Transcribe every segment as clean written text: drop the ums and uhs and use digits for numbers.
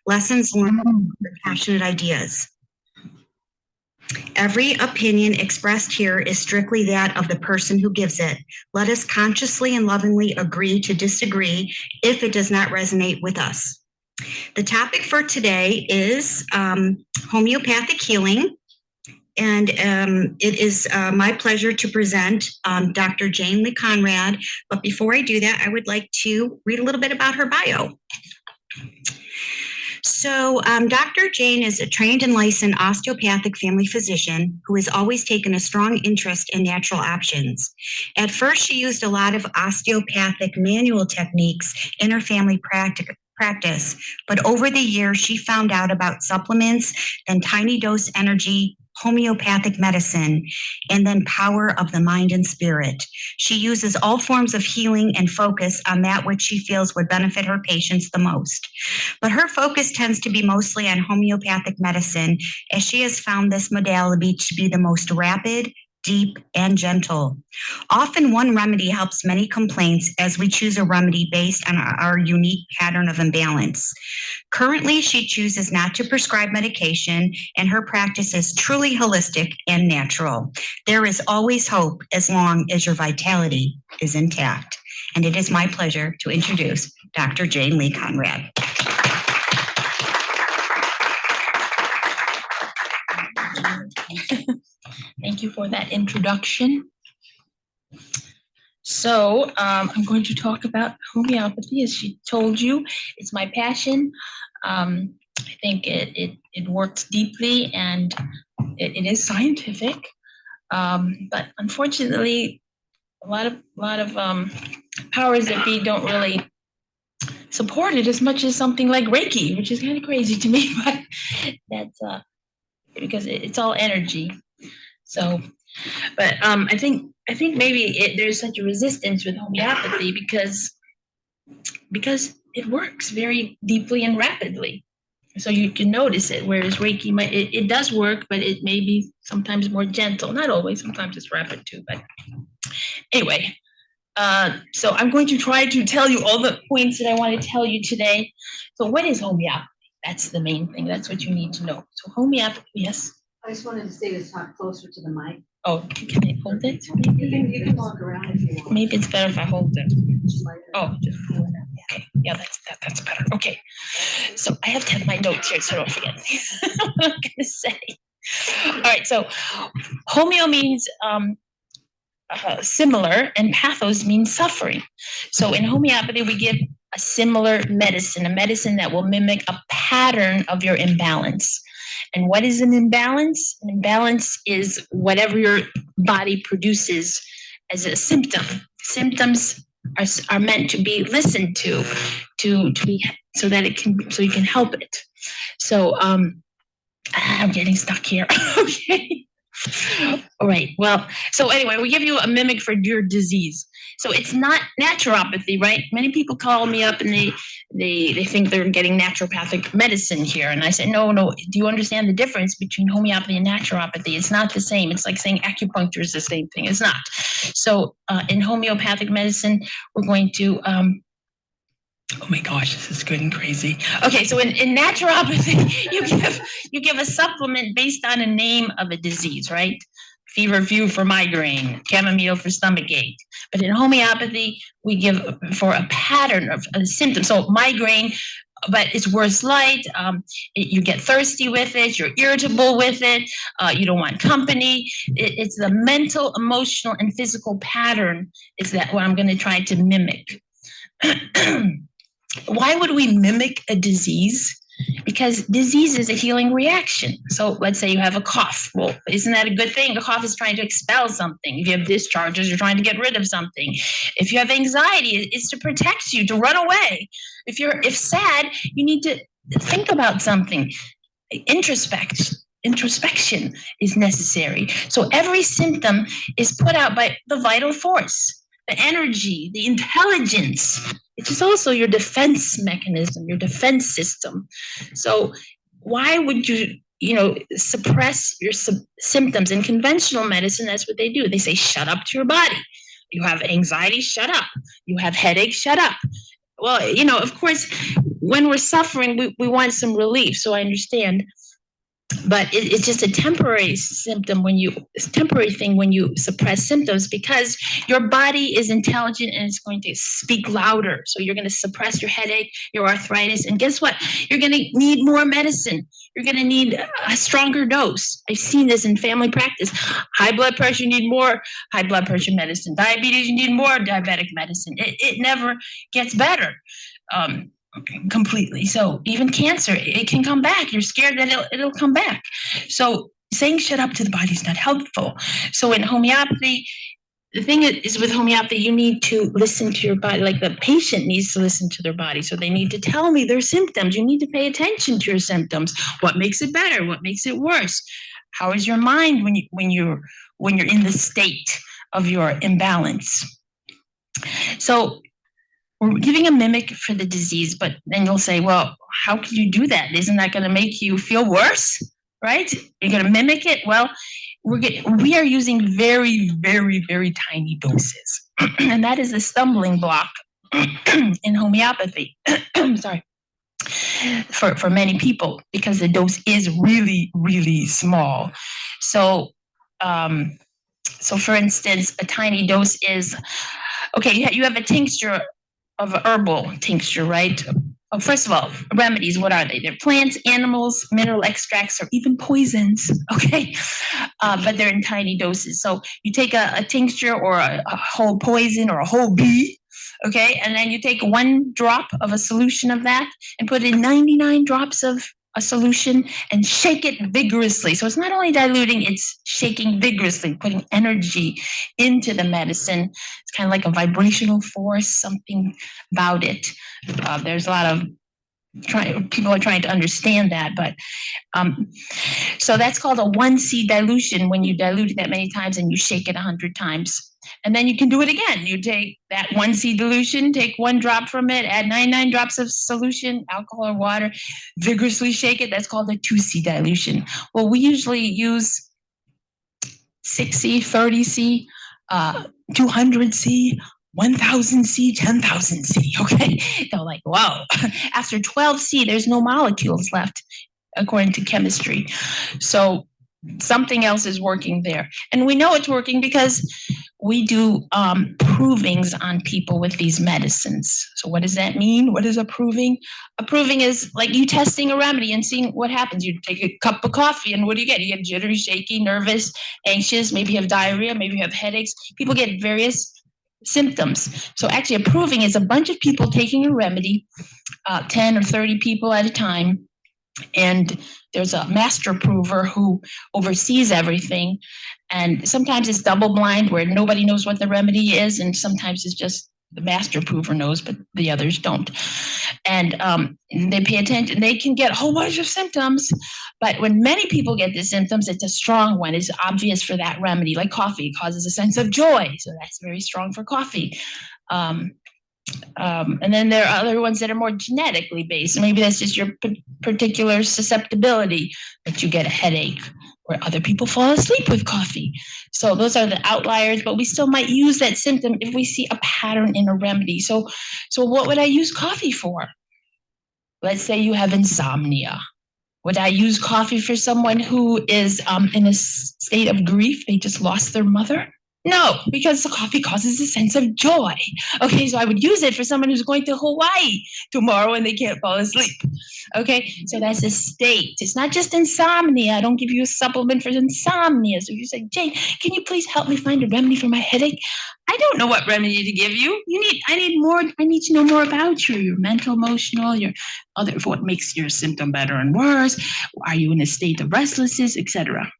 lessons learned, passionate ideas. Every opinion expressed here is strictly that of the person who gives it. Let us consciously and lovingly agree to disagree if it does not resonate with us. The topic for today is homeopathic healing. And it is my pleasure to present Dr. Jane Li-Conrad. But before I do that, I would like to read a little bit about her bio. So Dr. Jane is a trained and licensed osteopathic family physician who has always taken a strong interest in natural options. At first, she used a lot of osteopathic manual techniques in her family practice, but over the years, she found out about supplements, then tiny dose energy, homeopathic medicine, and then power of the mind and spirit. She uses all forms of healing and focus on that which she feels would benefit her patients the most. But her focus tends to be mostly on homeopathic medicine, as she has found this modality to be the most rapid, deep, and gentle. Often one remedy helps many complaints as we choose a remedy based on our unique pattern of imbalance. Currently, she chooses not to prescribe medication, and her practice is truly holistic and natural. There is always hope as long as your vitality is intact. And it is my pleasure to introduce Dr. Jane Li-Conrad. Thank you for that introduction. So I'm going to talk about homeopathy. As she told you, it's my passion. I think it works deeply, and it is scientific. But unfortunately, a lot of powers that be don't really support it as much as something like Reiki, which is kind of crazy to me. But that's because it's all energy. So, but I think maybe there's such a resistance with homeopathy because it works very deeply and rapidly. So you can notice it, whereas Reiki it does work, but it may be sometimes more gentle. Not always, sometimes it's rapid too. But anyway, so I'm going to try to tell you all the points that I want to tell you today. So what is homeopathy? That's the main thing. That's what you need to know. So homeopathy, yes? I just wanted to say to talk closer to the mic. Oh, can I hold it? You can walk around if you want. Maybe it's better if I hold it. Oh, just pull it up. Okay, yeah, that's better. Okay, so I have to have my notes here so I don't forget what I'm going to say. All right, so homeo means similar, and pathos means suffering. So in homeopathy, we give a similar medicine, a medicine that will mimic a pattern of your imbalance. And what is an imbalance? An imbalance is whatever your body produces as a symptom. Symptoms are meant to be listened to be so that you can help it. So I'm getting stuck here. Okay. All right. Well, so anyway, we give you a mimic for your disease. So it's not naturopathy, right? Many people call me up and they think they're getting naturopathic medicine here. And I say, no. Do you understand the difference between homeopathy and naturopathy? It's not the same. It's like saying acupuncture is the same thing. It's not. So in homeopathic medicine, we're going to oh my gosh, this is getting crazy. Okay, so in naturopathy, you give a supplement based on a name of a disease, right? Feverfew for migraine, chamomile for stomachache. But in homeopathy, we give for a pattern of symptoms. So migraine, but it's worse light. You get thirsty with it. You're irritable with it. You don't want company. It's the mental, emotional, and physical pattern is that what I'm going to try to mimic. Why would we mimic a disease? Because disease is a healing reaction. So let's say you have a cough. Well, isn't that a good thing? A cough is trying to expel something. If you have discharges, you're trying to get rid of something. If you have anxiety, it's to protect you, to run away. If sad, you need to think about something. Introspection is necessary. So every symptom is put out by the vital force, the energy, the intelligence. It is also your defense mechanism, your defense system. So why would you suppress your symptoms? In conventional medicine, that's what they do. They say, shut up to your body. You have anxiety, shut up. You have headache, shut up. Well, of course, when we're suffering, we want some relief. So I understand. But it's just a temporary temporary thing when you suppress symptoms, because your body is intelligent and it's going to speak louder. So you're going to suppress your headache, your arthritis, and guess what? You're going to need more medicine. You're going to need a stronger dose. I've seen this in family practice. High blood pressure, you need more high blood pressure medicine. Diabetes, you need more diabetic medicine. It never gets better. Completely. So even cancer, it can come back. You're scared that it'll come back. So saying shut up to the body is not helpful. So in homeopathy, the thing is with homeopathy, you need to listen to your body. Like the patient needs to listen to their body. So they need to tell me their symptoms. You need to pay attention to your symptoms. What makes it better? What makes it worse? How is your mind when you're in the state of your imbalance? So we're giving a mimic for the disease, but then you'll say, well, how can you do that? Isn't that going to make you feel worse, right? You're going to mimic it? Well, we are using very, very, very tiny doses. And that is a stumbling block in homeopathy. Sorry. For many people, because the dose is really, really small. So, for instance, a tiny dose is, okay, you have a tincture of a herbal tincture, right? First of all, remedies, what are they? They're plants, animals, mineral extracts, or even poisons, okay? But they're in tiny doses. So you take a tincture or a whole poison or a whole bee, okay? And then you take 1 drop of a solution of that and put in 99 drops of a solution and shake it vigorously. So it's not only diluting, it's shaking vigorously, putting energy into the medicine. It's kind of like a vibrational force, something about it. There's a lot of people are trying to understand that, but so that's called a 1C dilution, when you dilute it that many times and you shake it 100 times. And then you can do it again. You take that 1C dilution, take 1 drop from it, add 99 drops of solution, alcohol or water, vigorously shake it. That's called a 2C dilution. Well, we usually use 6C, 30C, 200C, 1000C, 10,000C, okay? They're like, whoa. After 12C, there's no molecules left, according to chemistry. So something else is working there. And we know it's working because we do provings on people with these medicines. So what does that mean? What is a proving? A proving is like you testing a remedy and seeing what happens. You take a cup of coffee and what do you get? You get jittery, shaky, nervous, anxious, maybe you have diarrhea, maybe you have headaches. People get various symptoms. So actually a proving is a bunch of people taking a remedy, 10 or 30 people at a time. And there's a master prover who oversees everything. And sometimes it's double blind where nobody knows what the remedy is. And sometimes it's just the master prover knows, but the others don't. And they pay attention. They can get a whole bunch of symptoms. But when many people get the symptoms, it's a strong one. It's obvious for that remedy. Like coffee causes a sense of joy. So that's very strong for coffee. And then there are other ones that are more genetically based. Maybe that's just your particular susceptibility that you get a headache, or other people fall asleep with coffee. So those are the outliers, but we still might use that symptom if we see a pattern in a remedy. So what would I use coffee for? Let's say you have insomnia. Would I use coffee for someone who is in a state of grief? They just lost their mother? No, because the coffee causes a sense of joy. Okay, so I would use it for someone who's going to Hawaii tomorrow and they can't fall asleep. Okay, so that's a state. It's not just insomnia. I don't give you a supplement for insomnia. So you say, Jane, can you please help me find a remedy for my headache? I don't know what remedy to give you. I need to know more about you, your mental, emotional, your other, what makes your symptom better and worse. Are you in a state of restlessness, etc.?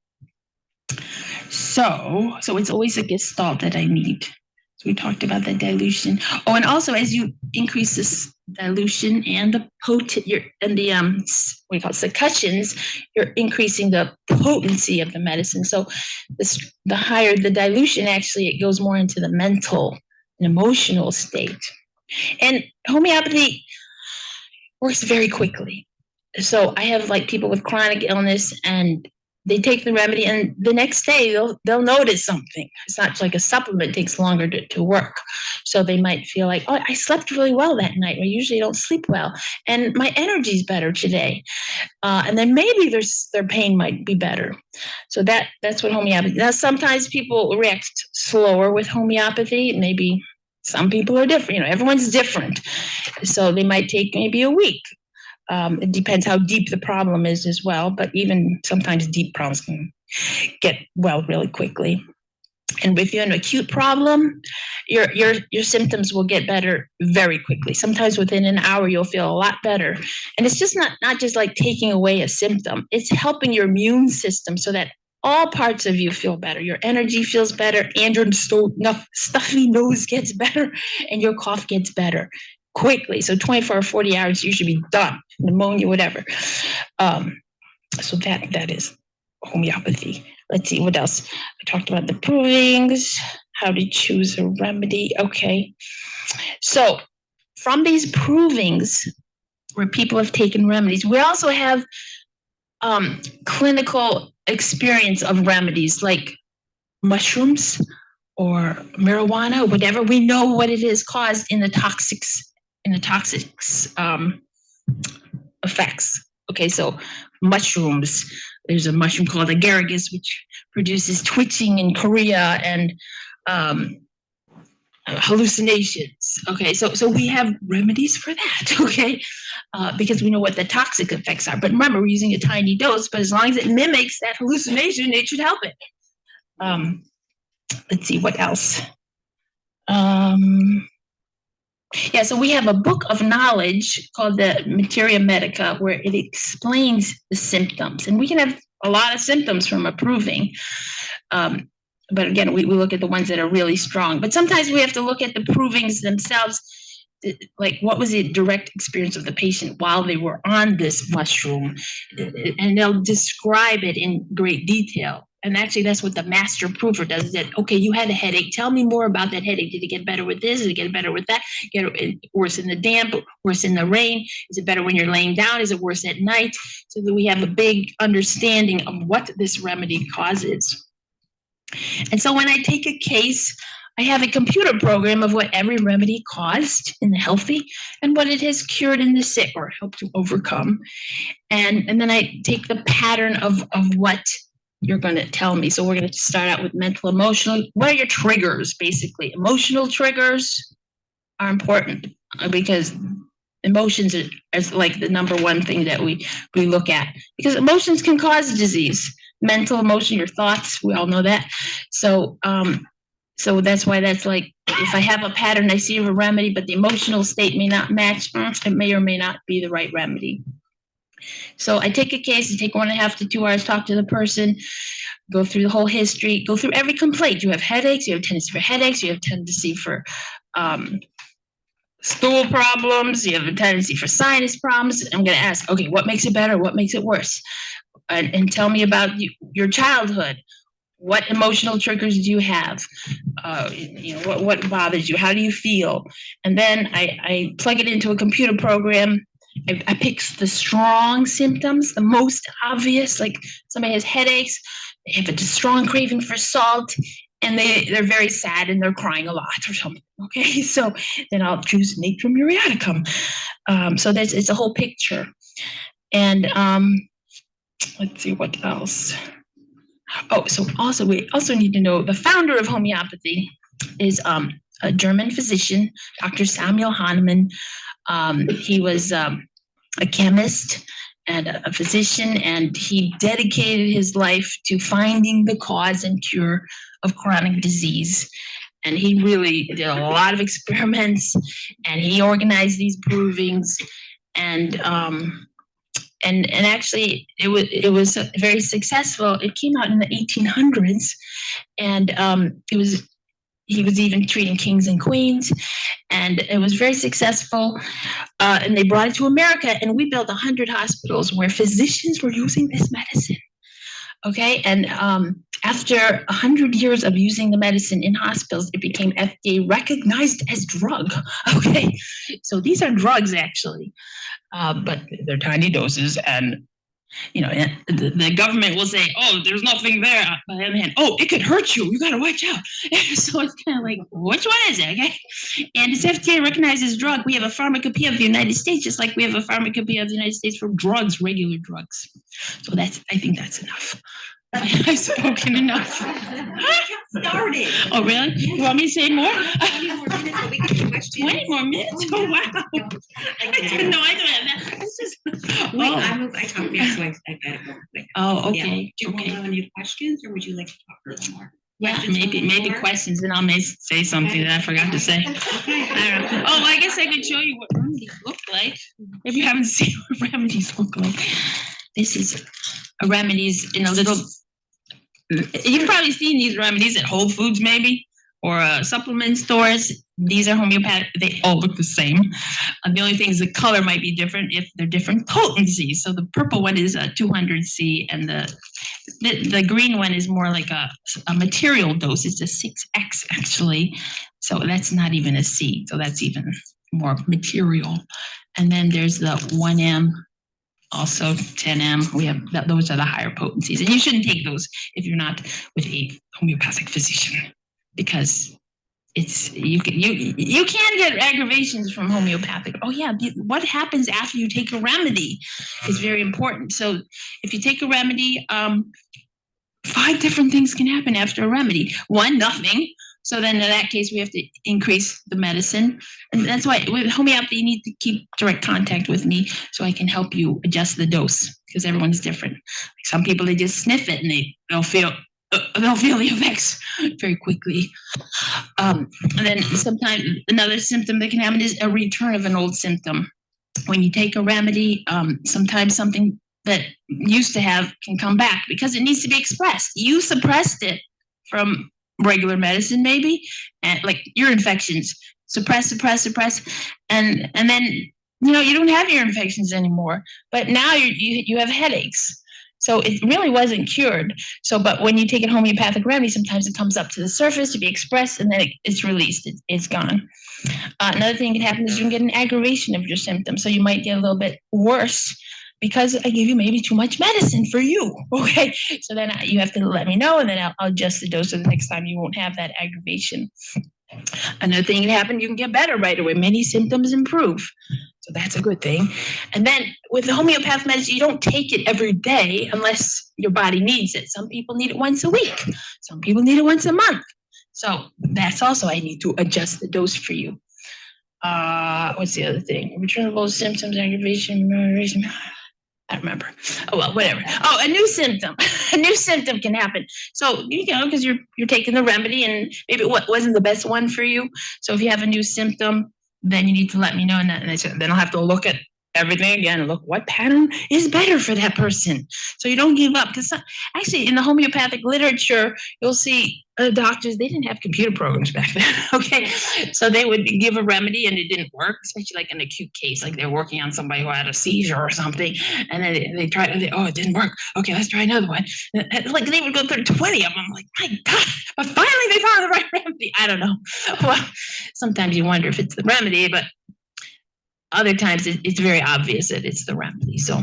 So it's always a gestalt that I need. So we talked about the dilution. Oh, and also as you increase this dilution and the succussions, you're increasing the potency of the medicine. So the higher the dilution, actually, it goes more into the mental and emotional state. And homeopathy works very quickly. So I have like people with chronic illness, and they take the remedy, and the next day they'll notice something. It's not like a supplement takes longer to work. So they might feel like, oh, I slept really well that night. I usually don't sleep well, and my energy's better today. And then maybe their pain might be better. So that's what homeopathy. Now sometimes people react slower with homeopathy. Maybe some people are different. Everyone's different. So they might take maybe a week. It depends how deep the problem is as well, but even sometimes deep problems can get well really quickly. And if you have an acute problem, your symptoms will get better very quickly. Sometimes within an hour, you'll feel a lot better. And it's just not just like taking away a symptom. It's helping your immune system so that all parts of you feel better. Your energy feels better, and your stuffy nose gets better, and your cough gets better quickly. So 24 or 40 hours, you should be done. Pneumonia, whatever. So that is homeopathy. Let's see, what else? I talked about the provings, how to choose a remedy. Okay. So from these provings where people have taken remedies, we also have clinical experience of remedies like mushrooms or marijuana, whatever. We know what it is caused in the toxic effects. Okay, so mushrooms. There's a mushroom called agaricus, which produces twitching in Korea and hallucinations. Okay, so we have remedies for that. Okay, because we know what the toxic effects are. But remember, we're using a tiny dose. But as long as it mimics that hallucination, it should help it. Let's see what else. Yeah, so we have a book of knowledge called the Materia Medica, where it explains the symptoms. And we can have a lot of symptoms from a proving. But again, we look at the ones that are really strong. But sometimes we have to look at the provings themselves, like what was the direct experience of the patient while they were on this mushroom. And they'll describe it in great detail. And actually, that's what the master prover does. Is that, okay, you had a headache. Tell me more about that headache. Did it get better with this? Did it get better with that? Get it worse in the damp, worse in the rain? Is it better when you're laying down? Is it worse at night? So that we have a big understanding of what this remedy causes. And so when I take a case, I have a computer program of what every remedy caused in the healthy and what it has cured in the sick or helped to overcome. And then I take the pattern of what you're going to tell me. So we're going to start out with mental, emotional. What are your triggers, basically? Emotional triggers are important because emotions are like the number one thing that we look at, because emotions can cause disease. Mental, emotion, your thoughts, we all know that. So that's why that's like, if I have a pattern, I see a remedy, but the emotional state may not match, it may or may not be the right remedy. So I take a case, I take 1.5 to 2 hours, talk to the person, go through the whole history, go through every complaint. You have headaches, you have tendency for headaches, you have tendency for stool problems, you have a tendency for sinus problems. I'm going to ask, okay, what makes it better? What makes it worse? And tell me about your childhood. What emotional triggers do you have? What bothers you? How do you feel? And then I plug it into a computer program. I pick the strong symptoms, the most obvious, like somebody has headaches, they have a strong craving for salt, and they're very sad and they're crying a lot or something. Okay, so then I'll choose Natrum muriaticum. So it's a whole picture. And let's see what else. Oh, so also we also need to know the founder of homeopathy is a German physician, Dr. Samuel Hahnemann. He was a chemist and a physician, and he dedicated his life to finding the cause and cure of chronic disease. And he really did a lot of experiments, and he organized these provings, and actually it was very successful. It came out in the 1800s, and he was even treating kings and queens, and it was very successful. And they brought it to America, and we built 100 hospitals where physicians were using this medicine. Okay, and after 100 years of using the medicine in hospitals, it became FDA recognized as drug. Okay, so these are drugs actually, but they're tiny doses, and You know, the government will say, oh, there's nothing there. But on the other hand, oh, it could hurt you. You got to watch out. So it's kind of like, which one is it? Okay. And it's FDA recognizes drug. We have a pharmacopoeia of the United States, just like we have a pharmacopoeia of the United States for drugs, regular drugs. So I think that's enough. I've spoken enough. Started. Oh, really? You want me to say more? 20 more minutes, but we can do questions. 20 more minutes? Oh, wow. No, I don't have that. It's just, Wait, I talked fast, so I got to go quick. Oh, okay. Do you want to know any questions, or would you like to talk a little more? Yeah, Questions from the maybe floor? questions, and I may say something that I forgot to say. Okay. I don't know. Oh, I guess I could show you what remedies look like. If you haven't seen what remedies look like. This is a remedies in a little, you've probably seen these remedies at Whole Foods maybe, or supplement stores. These are homeopathic, they all look the same. The only thing is the color might be different if they're different potencies. So the purple one is a 200C, and the green one is more like a material dose. It's a 6X actually. So that's not even a C. So that's even more material. And then there's the 1M, also 10M. We have those are the higher potencies. And you shouldn't take those if you're not with a homeopathic physician, because it's you can get aggravations from homeopathic. Oh yeah, what happens after you take a remedy is very important. So if you take a remedy, 5 different things can happen after a remedy. 1, nothing. So then in that case, we have to increase the medicine. And that's why with homeopathy, you need to keep direct contact with me so I can help you adjust the dose, because everyone's different. Like some people, they just sniff it and they'll feel the effects very quickly. And then sometimes another symptom that can happen is a return of an old symptom. When you take a remedy, sometimes something that used to have can come back because it needs to be expressed. You suppressed it from regular medicine, maybe, and like ear infections, suppress, and then you don't have ear infections anymore. But now you have headaches. So it really wasn't cured. So, but when you take a homeopathic remedy, sometimes it comes up to the surface to be expressed, and then it's released. It's gone. Another thing that can happen is you can get an aggravation of your symptoms. So you might get a little bit worse because I gave you maybe too much medicine for you. Okay. So then you have to let me know, and then I'll adjust the dose. So the next time you won't have that aggravation. Another thing can happen, you can get better right away. Many symptoms improve. So that's a good thing. And then with the homeopathic medicine, you don't take it every day unless your body needs it. Some people need it once a week. Some people need it once a month. So that's also, I need to adjust the dose for you. What's the other thing? Return of old symptoms, aggravation, I don't remember. Oh, well, whatever. Oh, a new symptom. A new symptom can happen. So, because you're taking the remedy and maybe it wasn't the best one for you. So if you have a new symptom, then you need to let me know. And then I'll have to look at everything again and look what pattern is better for that person. So you don't give up. Because actually in the homeopathic literature, you'll see doctors, they didn't have computer programs back then. Okay. So they would give a remedy and it didn't work, especially like an acute case, like they're working on somebody who had a seizure or something. And then they tried, it didn't work. Okay, let's try another one. Like they would go through 20 of them. I'm like, my God, but finally they found the right remedy. I don't know. Well, sometimes you wonder if it's the remedy, but other times it's very obvious that it's the remedy. So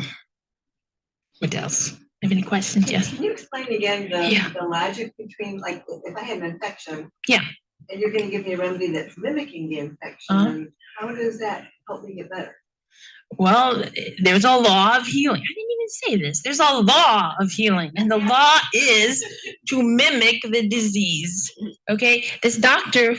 what else? Have any questions? Yes. Can you explain again the logic between, like, if I had an infection? Yeah. And you're going to give me a remedy that's mimicking the infection. How does that help me get better? Well, there's a law of healing. I didn't even say this. There's a law of healing, and the law is to mimic the disease. Okay, this doctor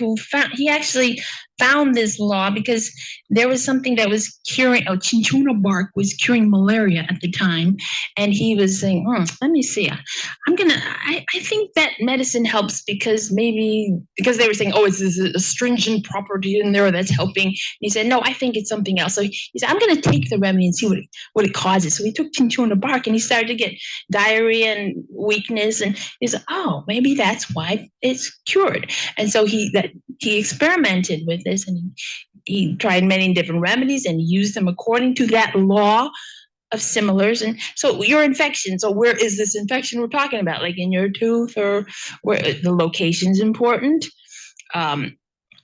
he actually found this law because there was something that was curing, cinchona bark was curing malaria at the time. And he was saying, let me see, I think that medicine helps because they were saying, it's this astringent property in there that's helping. And he said, no, I think it's something else. So he said, I'm going to take the remedy and see what it causes. So he took cinchona bark and he started to get diarrhea and weakness. And he said, maybe that's why it's cured. And so he experimented with this, and he tried many different remedies and used them according to that law of similars. And so your infection, so where is this infection we're talking about? Like in your tooth, or where the location's important?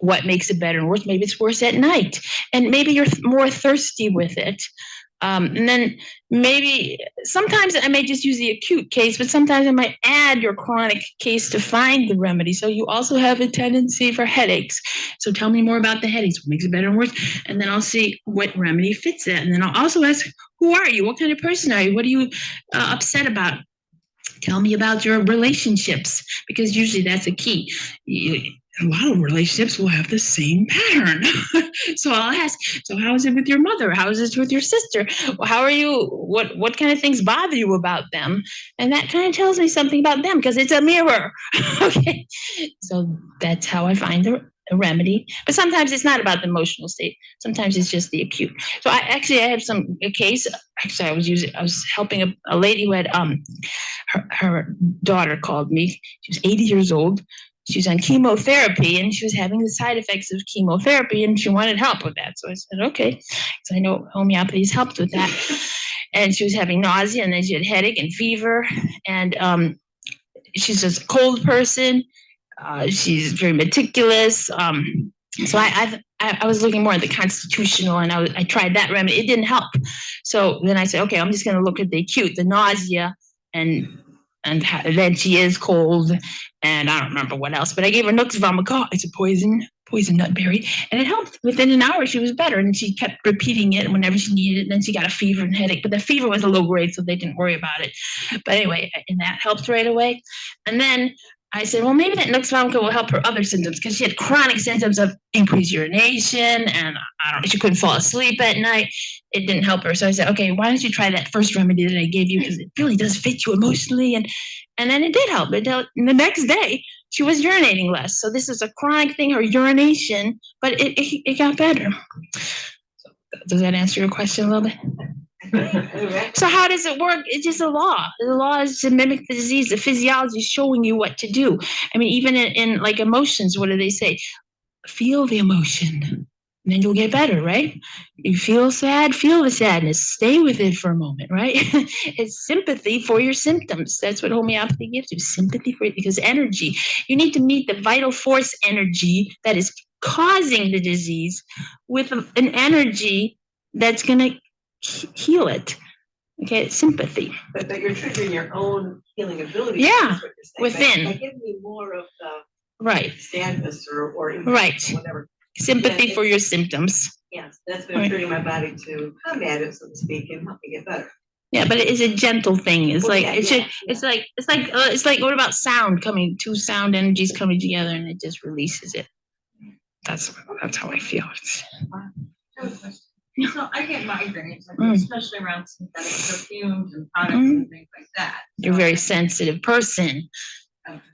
What makes it better and worse? Maybe it's worse at night, and maybe you're more thirsty with it. And then maybe sometimes I may just use the acute case, but sometimes I might add your chronic case to find the remedy. So you also have a tendency for headaches. So tell me more about the headaches. What makes it better and worse? And then I'll see what remedy fits that. And then I'll also ask, who are you? What kind of person are you? What are you upset about? Tell me about your relationships, because usually that's a key. A lot of relationships will have the same pattern. So I'll ask, so how is it with your mother? How is it with your sister? How are you? What kind of things bother you about them? And that kind of tells me something about them, because it's a mirror. Okay. So that's how I find the remedy. But sometimes it's not about the emotional state. Sometimes it's just the acute. So I have a case. Actually, I was helping a lady who had her daughter called me. She was 80 years old. She was on chemotherapy, and she was having the side effects of chemotherapy, and she wanted help with that. So I said, okay. So I know homeopathy's helped with that. And she was having nausea, and then she had headache and fever. And she's a cold person. She's very meticulous. So I was looking more at the constitutional, and I tried that remedy. It didn't help. So then I said, okay, I'm just going to look at the acute, the nausea, and then she is cold, and I don't remember what else, but I gave her Nux vomica. It's a poison nutberry, and it helped. Within an hour, she was better, and she kept repeating it whenever she needed it. And then she got a fever and headache, but the fever was a low grade, so they didn't worry about it. But anyway, and that helped right away. And then I said, well, maybe that Nux vomica will help her other symptoms, because she had chronic symptoms of increased urination, and she couldn't fall asleep at night. It didn't help her. So I said, okay, why don't you try that first remedy that I gave you, because it really does fit you emotionally. And then it did help. And the next day, she was urinating less. So this is a chronic thing, her urination, but it got better. So does that answer your question a little bit? So how does it work? It's just a law. The law is to mimic the disease. The physiology is showing you what to do. I mean, even in like emotions, what do they say? Feel the emotion, and then you'll get better, right? You feel sad, feel the sadness, stay with it for a moment, right? It's sympathy for your symptoms. That's what homeopathy gives you, sympathy for it, because energy. You need to meet the vital force energy that is causing the disease with an energy that's going to heal it. Okay, it's sympathy. But you're triggering your own healing ability. Yeah, within. Like, give me more of the right sadness or right, whatever. Sympathy for your symptoms. Yes, that's been triggering my body to combat it, so to speak, and help me get better. Yeah, but it is a gentle thing. It's like what about sound coming? Two sound energies coming together, and it just releases it. That's how I feel. So I get migraines, especially around synthetic perfumes and products and things like that. You're a very sensitive person.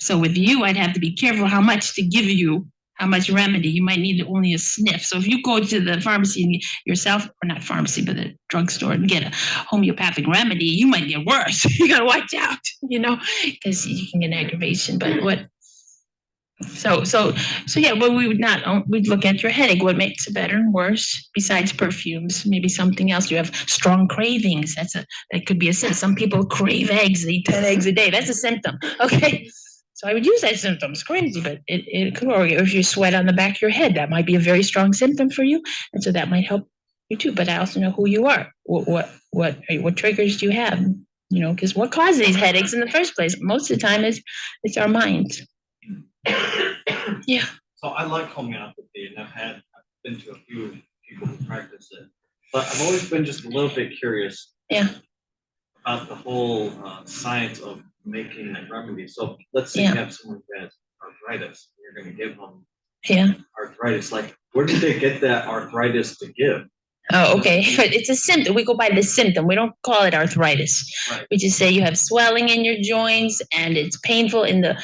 So with you, I'd have to be careful how much to give you, how much remedy. You might need only a sniff. So if you go to the pharmacy yourself, or not pharmacy, but the drugstore, and get a homeopathic remedy, you might get worse. You got to watch out, because you can get aggravation. But what? So yeah, well, we'd look at your headache, what makes it better and worse, besides perfumes, maybe something else. You have strong cravings. That could be a symptom. Some people crave eggs, they eat 10 eggs a day. That's a symptom. Okay. So I would use that symptom. It's crazy, but it could work. If you sweat on the back of your head, that might be a very strong symptom for you. And so that might help you too. But I also know who you are. What triggers do you have? Because what causes these headaches in the first place? Most of the time it's our minds. Yeah. So I like homeopathy, and I've been to a few people who practice it, but I've always been just a little bit curious. Yeah. About the whole science of making a remedy. So let's say you have someone who has arthritis, and you're going to give them arthritis. Like, where did they get that arthritis to give? Oh, okay. But it's a symptom. We go by the symptom. We don't call it arthritis. Right. We just say you have swelling in your joints and it's painful in the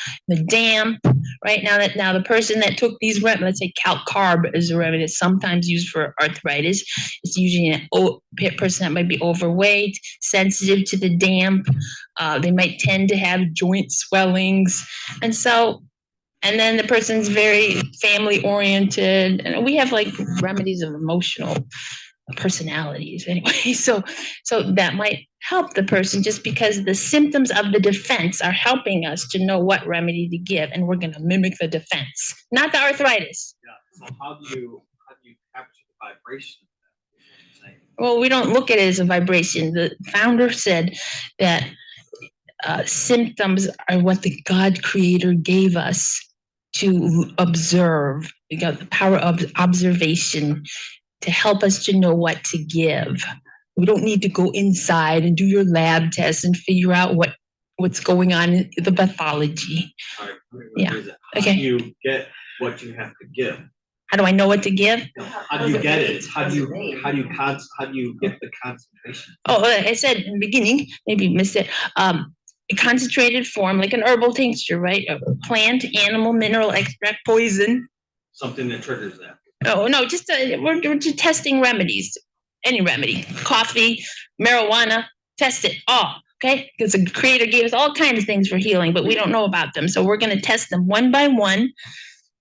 damp. Right now the person that took these remedies, let's say calcarb is a remedy that's sometimes used for arthritis. It's usually a person that might be overweight, sensitive to the damp. They might tend to have joint swellings, and then the person's very family oriented, and we have like remedies of emotional personalities anyway. So that might help the person, just because the symptoms of the defense are helping us to know what remedy to give, and we're going to mimic the defense, not the arthritis. Yeah. So how do you capture the vibration of that? Well, we don't look at it as a vibration. The founder said that symptoms are what the God creator gave us to observe. We got the power of observation to help us to know what to give. We don't need to go inside and do your lab tests and figure out what's going on in the pathology. All right, Yeah. How Okay. do you get what you have to give? How do I know what to give? How do you get it? How do you get the concentration? Oh, I said in the beginning, maybe you missed it. A concentrated form, like an herbal tincture, right? A plant, animal, mineral extract, poison. Something that triggers that. Oh, no, just we're just testing remedies. Any remedy, coffee, marijuana, test it all, okay? Because the creator gave us all kinds of things for healing, but we don't know about them. So we're going to test them one by one,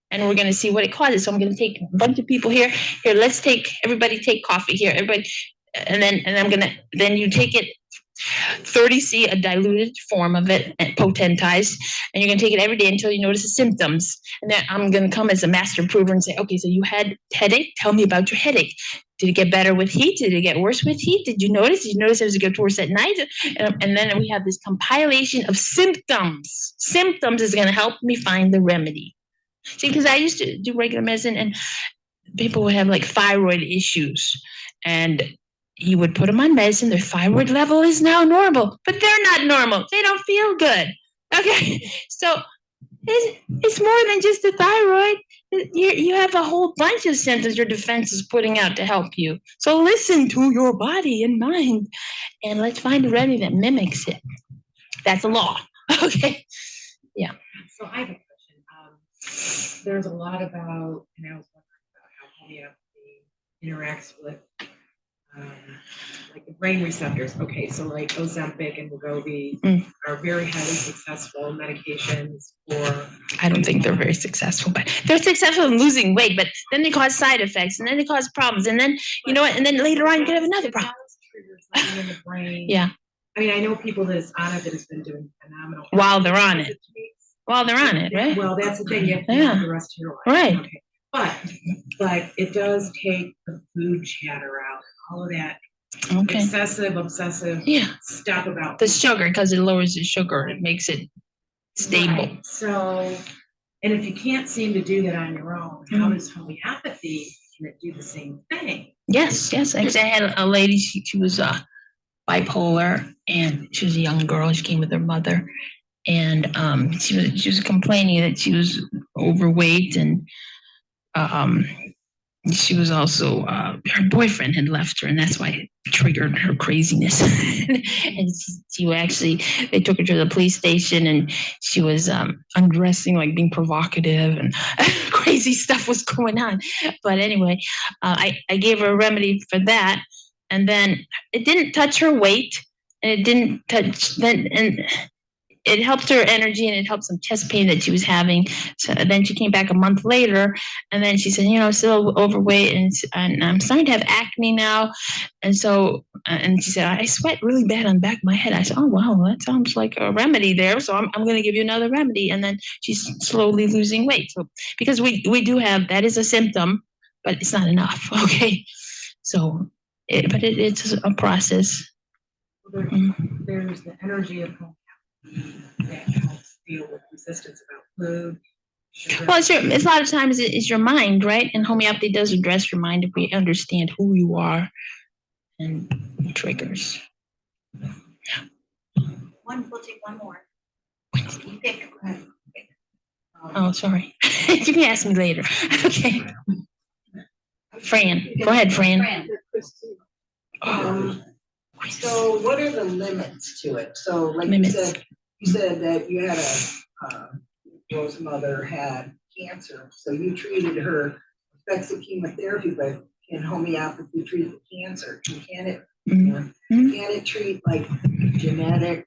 and we're going to see what it causes. So I'm going to take a bunch of people here. Here, everybody take coffee here. Everybody, and then you take it 30C, a diluted form of it, potentized, and you're going to take it every day until you notice the symptoms. And then I'm going to come as a master prover and say, okay, so you had headache. Tell me about your headache. Did it get better with heat? Did it get worse with heat? Did you notice it was get worse at night? And then we have this compilation of symptoms. Symptoms is going to help me find the remedy. See, because I used to do regular medicine, and people would have like thyroid issues, and you would put them on medicine. Their thyroid level is now normal, but they're not normal. They don't feel good. Okay, so it's more than just the thyroid. You have a whole bunch of symptoms your defense is putting out to help you. So listen to your body and mind, and let's find a remedy that mimics it. That's a law. Okay. Yeah. So I have a question. There's a lot about, and I was wondering about how homeopathy interacts with like the brain receptors. Okay, so like Ozempic and Wegovy are very highly successful medications for. I don't think they're very successful, but they're successful in losing weight, but then they cause side effects, and then they cause problems, and then you know what, and then later on you could have another problem. Triggers something in the brain. Yeah. I mean, I know people that's on it that has been doing phenomenal. While they're on it. While they're on it, right? Well, that's the thing. You have to do the rest of your life. Right. Okay. But it does take the food chatter out, all of that Okay. excessive, obsessive stuff about the sugar, because it lowers the sugar. It makes it stable. Right. So, and if you can't seem to do that on your own, how does homeopathy can it do the same thing? Yes. Actually, I had a lady. She was bipolar, and she was a young girl. She came with her mother, and she was complaining that she was overweight, and she was also her boyfriend had left her, and that's why it triggered her craziness. And they took her to the police station, and she was undressing, like being provocative, and crazy stuff was going on. But anyway, I gave her a remedy for that, and then it didn't touch her weight, and it didn't touch and it helped her energy, and it helped some chest pain that she was having. So then she came back a month later, and then she said, I'm still overweight, and I'm starting to have acne now. And so, and she said, I sweat really bad on the back of my head. I said, oh, wow, that sounds like a remedy there. So I'm going to give you another remedy. And then she's slowly losing weight. So, because we do have, that is a symptom, but it's not enough. Okay. So, it's a process. There's the energy of homeopathy that helps deal with resistance about food. Sugar. Well, a lot of times it's your mind, right? And homeopathy does address your mind if we understand who you are and triggers. We'll take one more. You pick. Oh, sorry. You can ask me later. Okay. Fran. Go ahead, Fran. So what are the limits to it? So like you said that you had Joe's mother had cancer, so you treated her effects of chemotherapy, but can homeopathy treat the cancer? Can it treat like genetic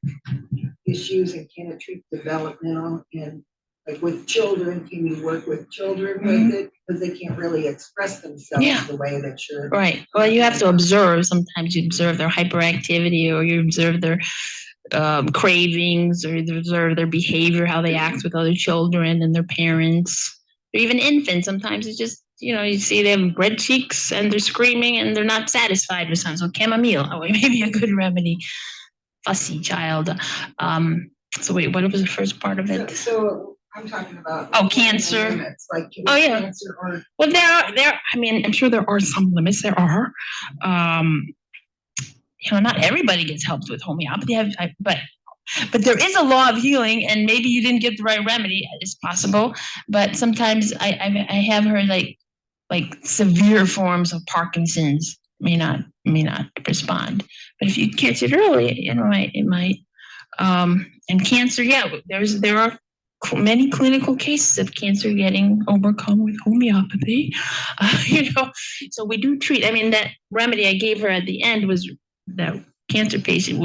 issues, and can it treat developmental, and like with children, can you work with children with it? Because they can't really express themselves the way that you're. Right. Well, you have to observe. Sometimes you observe their hyperactivity, or you observe their cravings, or you observe their behavior, how they act with other children and their parents, or even infants. Sometimes it's just you see they have red cheeks and they're screaming and they're not satisfied with something. So chamomile, maybe a good remedy. Fussy child. So wait, what was the first part of it? So I'm talking about. Oh, cancer. Limits, like yeah. Cancer or. Well, I'm sure there are some limits. There are. Not everybody gets helped with homeopathy, but there is a law of healing, and maybe you didn't get the right remedy. It's possible, but sometimes I have heard like severe forms of Parkinson's may not respond, but if you catch it early, it might. And cancer, there are many clinical cases of cancer getting overcome with homeopathy. So we do treat. That remedy I gave her at the end was that cancer patient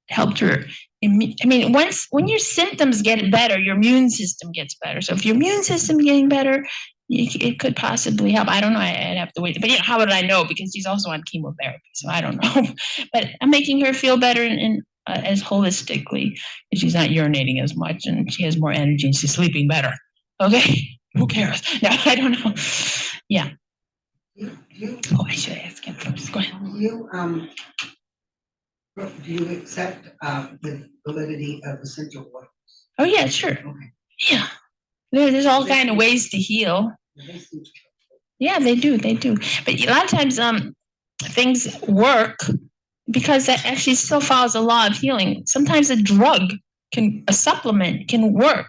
helped her. When your symptoms get better, your immune system gets better. So if your immune system is getting better, it could possibly help. I don't know. I'd have to wait. But how would I know? Because she's also on chemotherapy, so I don't know. But I'm making her feel better and as holistically. And she's not urinating as much, and she has more energy, and she's sleeping better. Okay, who cares? No, I don't know. Yeah. I should ask him first. Go ahead. Do you accept the validity of essential oils? Oh yeah, sure. Okay. Yeah. There's all kind of ways to heal. Yeah, they do. But a lot of times, things work because that actually still follows the law of healing. Sometimes a supplement can work.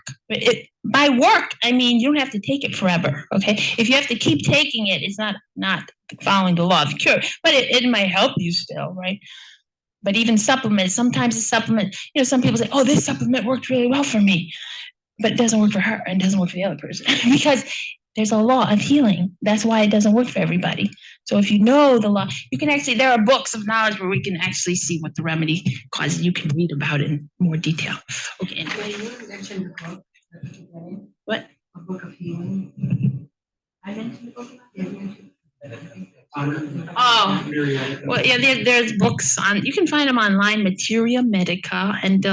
By work, I mean you don't have to take it forever. Okay, if you have to keep taking it, it's not following the law of cure. But it might help you still, right? But even supplements, sometimes a supplement, some people say, oh, this supplement worked really well for me. But it doesn't work for her and it doesn't work for the other person because there's a law of healing. That's why it doesn't work for everybody. So if you know the law, you can actually, there are books of knowledge where we can actually see what the remedy causes. You can read about it in more detail. Okay. You mentioned the book. What? A book of healing. I mentioned the book of Oh, well, yeah, there's books you can find them online, Materia Medica, and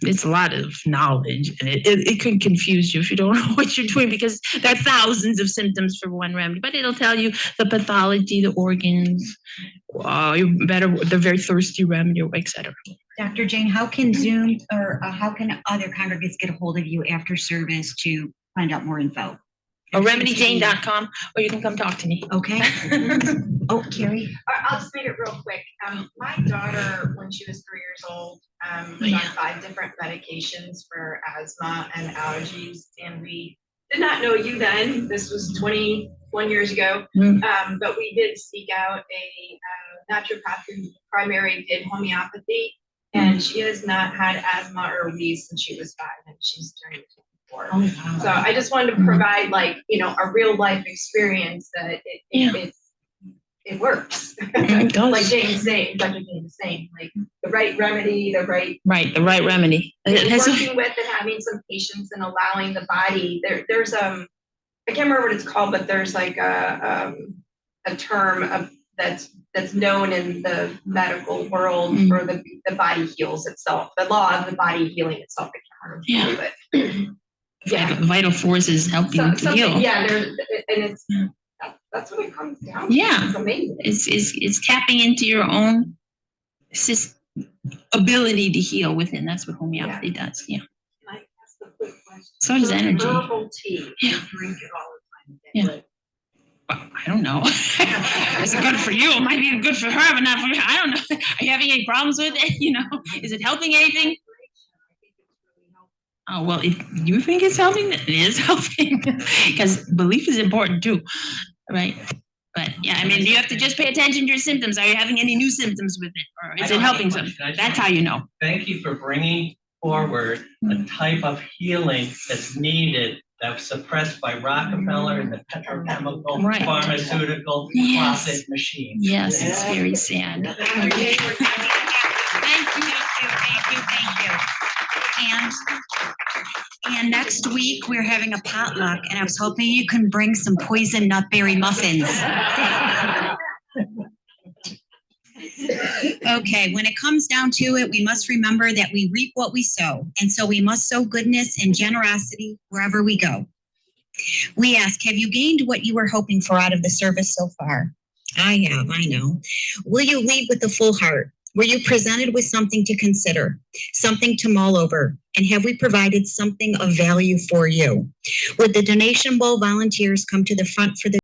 it's a lot of knowledge, and it can confuse you if you don't know what you're doing because there are thousands of symptoms for one remedy, but it'll tell you the pathology, the organs, the very thirsty remedy, etc. Dr. Jane, how can Zoom or how can other congregants get a hold of you after service to find out more info? RemedyJane.com, or you can come talk to me. Okay. Oh, Carrie. I'll just make it real quick. My daughter, when she was 3 years old, was on 5 different medications for asthma and allergies, and we did not know you then. This was 21 years ago, but we did seek out a naturopath who primarily did homeopathy, and she has not had asthma or wheeze since she was 5, and she's turning 24. Oh, wow. So I just wanted to provide a real life experience that it works. It does. Like Jane's saying, Dr. Jane was saying, like the right remedy, the right remedy. Working with and having some patience and allowing the body. There's I can't remember what it's called, but there's like a term that's known in the medical world for the body heals itself. The law of the body healing itself. I can't remember it. Yeah, vital forces helping to heal. Yeah, that's what it comes down to. Yeah, it's amazing. It's tapping into your own ability to heal within. That's what homeopathy does. Yeah. Can I ask a quick question? So does energy. Herbal tea. Yeah. You drink it all the time. Yeah. Well, I don't know. Is it good for you? It might be good for her, but not for me. I don't know. Are you having any problems with it? Is it helping anything? Oh, well, if you think it's helping, it is helping because belief is important too, right? But yeah, you have to just pay attention to your symptoms. Are you having any new symptoms with it, or is it helping something? That's how you know. Thank you for bringing forward a type of healing that's needed, that's suppressed by Rockefeller and the petrochemical, pharmaceutical, profit machine. Yes, it's very sad. Thank you. And next week we're having a potluck, and I was hoping you can bring some poison nutberry muffins. Okay, when it comes down to it, we must remember that we reap what we sow, and so we must sow goodness and generosity wherever we go. We ask, have you gained what you were hoping for out of the service so far? I have, I know. Will you leave with a full heart? Were you presented with something to consider, something to mull over? And have we provided something of value for you? Would the donation bowl volunteers come to the front for the